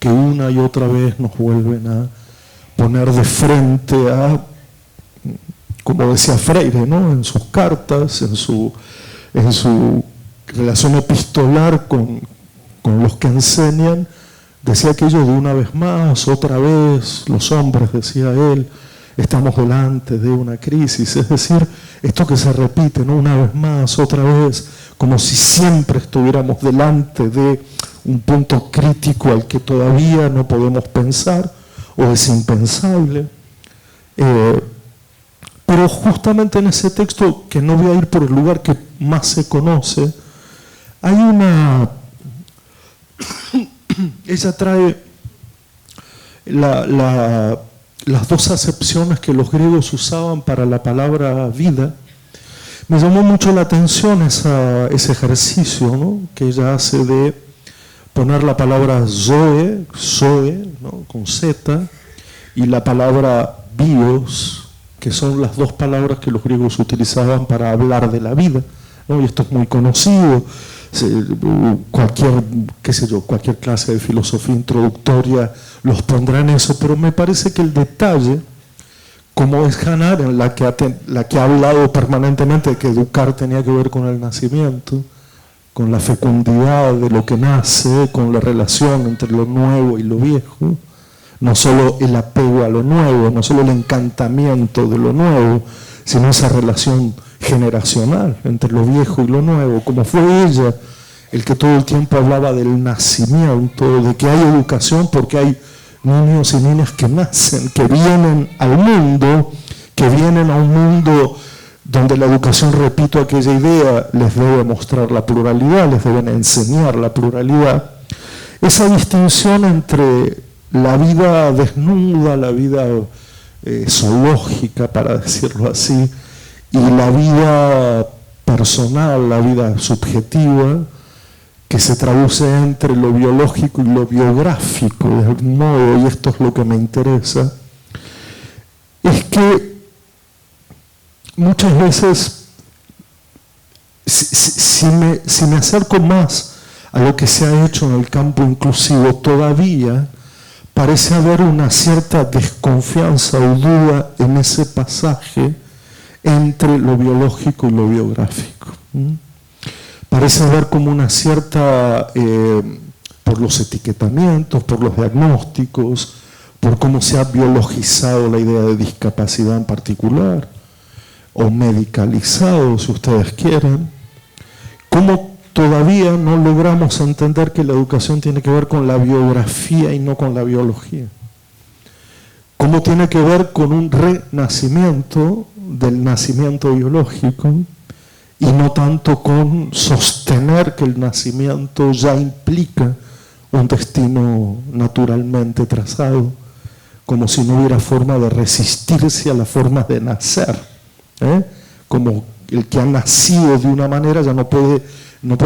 Speaker 1: que una y otra vez nos vuelven a poner de frente a, como decía Freire, ¿no? En sus cartas, en su relación epistolar con los que enseñan, decía aquello de una vez más, otra vez, los hombres, decía él, estamos delante de una crisis, es decir, esto que se repite, ¿no? Una vez más, otra vez, como si siempre estuviéramos delante de un punto crítico al que todavía no podemos pensar, o es impensable. Pero justamente en ese texto, que no voy a ir por el lugar que más se conoce, hay una... Ella trae las dos acepciones que los griegos usaban para la palabra vida. Me llamó mucho la atención ese ejercicio, ¿no? Que ella hace de poner la palabra zoe, ¿no? Con Z, y la palabra bios, que son las dos palabras que los griegos utilizaban para hablar de la vida, ¿no? Y esto es muy conocido. Cualquier clase de filosofía introductoria los pondrá en eso, pero me parece que el detalle, como es Hannah Arendt la que ha hablado permanentemente de que educar tenía que ver con el nacimiento, con la fecundidad de lo que nace, con la relación entre lo nuevo y lo viejo, no solo el apego a lo nuevo, no solo el encantamiento de lo nuevo, sino esa relación generacional entre lo viejo y lo nuevo, como fue ella el que todo el tiempo hablaba del nacimiento, de que hay educación porque hay niños y niñas que nacen, que vienen al mundo, que vienen a un mundo donde la educación, repito aquella idea, les debe mostrar la pluralidad, les deben enseñar la pluralidad. Esa distinción entre la vida desnuda, la vida zoológica, para decirlo así, y la vida personal, la vida subjetiva, que se traduce entre lo biológico y lo biográfico, de algún modo, y esto es lo que me interesa, es que muchas veces, si me acerco más a lo que se ha hecho en el campo inclusivo, todavía parece haber una cierta desconfianza o duda en ese pasaje entre lo biológico y lo biográfico. Parece haber como una cierta, por los etiquetamientos, por los diagnósticos, por cómo se ha biologizado la idea de discapacidad en particular, o medicalizado, si ustedes quieren, cómo todavía no logramos entender que la educación tiene que ver con la biografía y no con la biología. Cómo tiene que ver con un renacimiento del nacimiento biológico y no tanto con sostener que el nacimiento ya implica un destino naturalmente trazado, como si no hubiera forma de resistirse a las formas de nacer. Como el que ha nacido de una manera ya no puede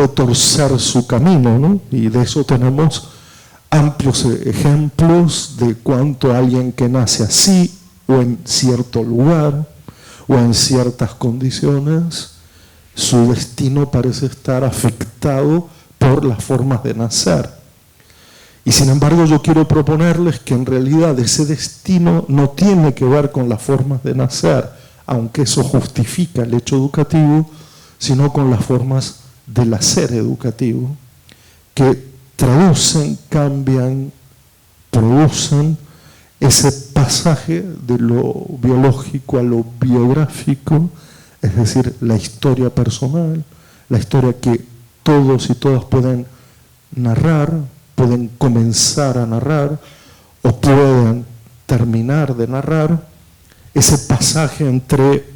Speaker 1: torcer su camino, ¿no? Y de eso tenemos amplios ejemplos de cuánto alguien que nace así o en cierto lugar o en ciertas condiciones, su destino parece estar afectado por las formas de nacer. Y sin embargo yo quiero proponerles que en realidad ese destino no tiene que ver con las formas de nacer, aunque eso justifica el hecho educativo, sino con las formas del hacer educativo, que traducen, cambian, producen ese pasaje de lo biológico a lo biográfico, es decir, la historia personal, la historia que todos y todas pueden narrar, pueden comenzar a narrar o pueden terminar de narrar, ese pasaje entre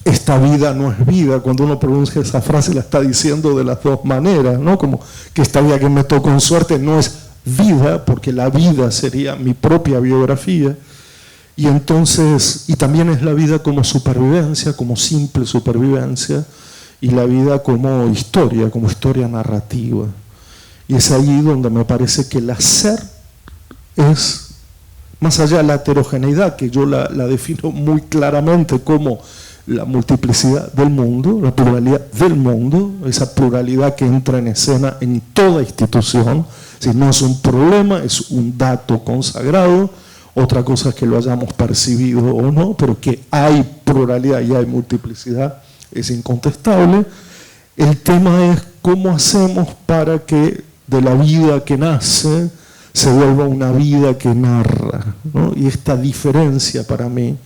Speaker 1: esta vida no es vida. Cuando uno pronuncia esa frase la está diciendo de las dos maneras, ¿no? Como que esta vida que me tocó en suerte no es vida, porque la vida sería mi propia biografía, y entonces, y también es la vida como supervivencia, como simple supervivencia, y la vida como historia narrativa. Y es ahí donde me parece que el hacer es, más allá de la heterogeneidad, que yo la defino muy claramente como la multiplicidad del mundo, la pluralidad del mundo, esa pluralidad que entra en escena en toda institución, si no es un problema, es un dato consagrado. Otra cosa es que lo hayamos percibido o no, pero que hay pluralidad y hay multiplicidad es incontestable. El tema es cómo hacemos para que de la vida que nace se vuelva una vida que narra, ¿no? Y esta diferencia para mí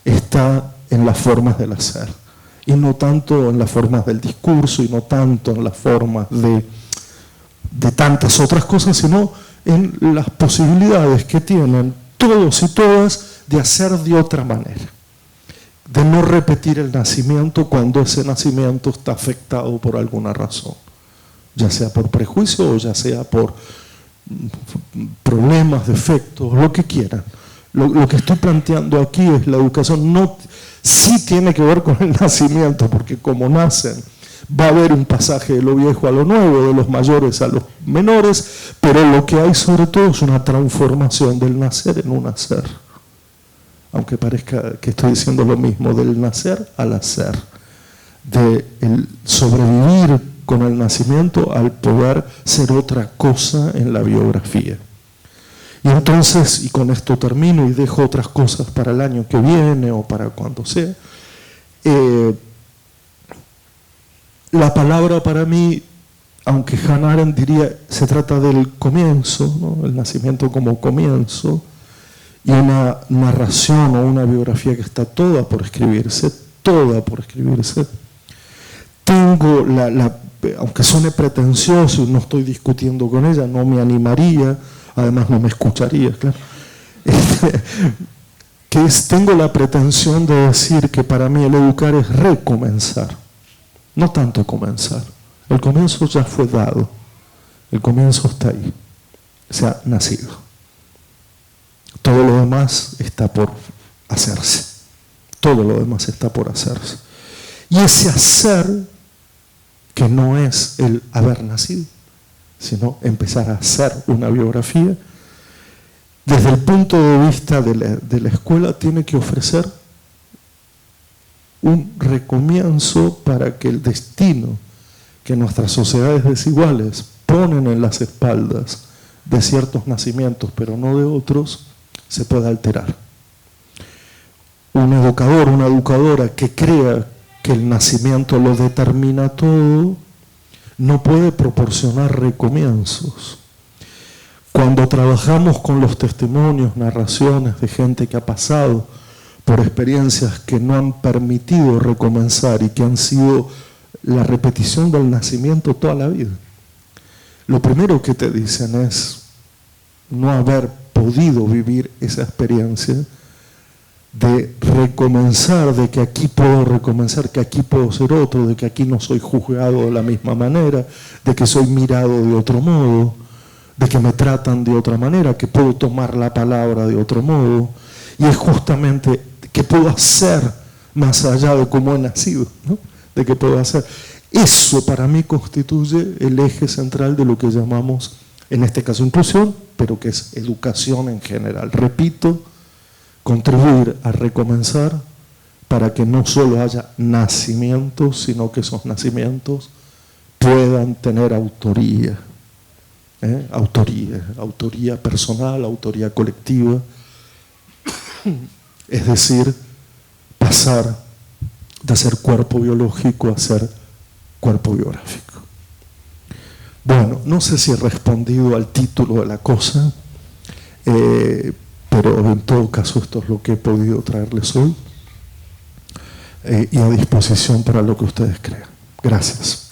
Speaker 1: está en las formas del hacer, y no tanto en las formas del discurso, y no tanto en las formas de tantas otras cosas, sino en las posibilidades que tienen todos y todas de hacer de otra manera, de no repetir el nacimiento cuando ese nacimiento está afectado por alguna razón, ya sea por prejuicio o ya sea por problemas, defectos, lo que quieran. Lo que estoy planteando aquí es la educación sí tiene que ver con el nacimiento, porque como nacen va a haber un pasaje de lo viejo a lo nuevo, de los mayores a los menores, pero lo que hay sobre todo es una transformación del nacer en un hacer. Aunque parezca que estoy diciendo lo mismo, del nacer al hacer, de el sobrevivir con el nacimiento al poder ser otra cosa en la biografía. Y entonces, y con esto termino y dejo otras cosas para el año que viene o para cuando sea, la palabra para mí, aunque Hannah Arendt diría, se trata del comienzo, ¿no? El nacimiento como comienzo, y una narración o una biografía que está toda por escribirse, tengo aunque suene pretencioso y no estoy discutiendo con ella, no me animaría, además no me escucharía, claro. Tengo la pretensión de decir que para mí el educar es recomenzar, no tanto comenzar. El comienzo ya fue dado, el comienzo está ahí, se ha nacido. Todo lo demás está por hacerse, todo lo demás está por hacerse. Y ese hacer, que no es el haber nacido, sino empezar a hacer una biografía, desde el punto de vista de la escuela tiene que ofrecer un recomienzo para que el destino que nuestras sociedades desiguales ponen en las espaldas de ciertos nacimientos, pero no de otros, se puede alterar. Un educador, una educadora que crea que el nacimiento lo determina todo, no puede proporcionar recomienzos. Cuando trabajamos con los testimonios, narraciones de gente que ha pasado por experiencias que no han permitido recomenzar y que han sido la repetición del nacimiento toda la vida, lo primero que te dicen es no haber podido vivir esa experiencia de recomenzar, de que aquí puedo recomenzar, que aquí puedo ser otro, de que aquí no soy juzgado de la misma manera, de que soy mirado de otro modo, de que me tratan de otra manera, que puedo tomar la palabra de otro modo, y es justamente que puedo hacer más allá de cómo he nacido, ¿no? De que puedo hacer. Eso para mí constituye el eje central de lo que llamamos, en este caso, inclusión, pero que es educación en general. Repito, contribuir a recomenzar para que no solo haya nacimientos, sino que esos nacimientos puedan tener autoría. Autoría personal, autoría colectiva. Es decir, pasar de ser cuerpo biológico a ser cuerpo biográfico. Bueno, no sé si he respondido al título de la cosa, pero en todo caso esto es lo que he podido traerles hoy y a disposición para lo que ustedes crean. Gracias.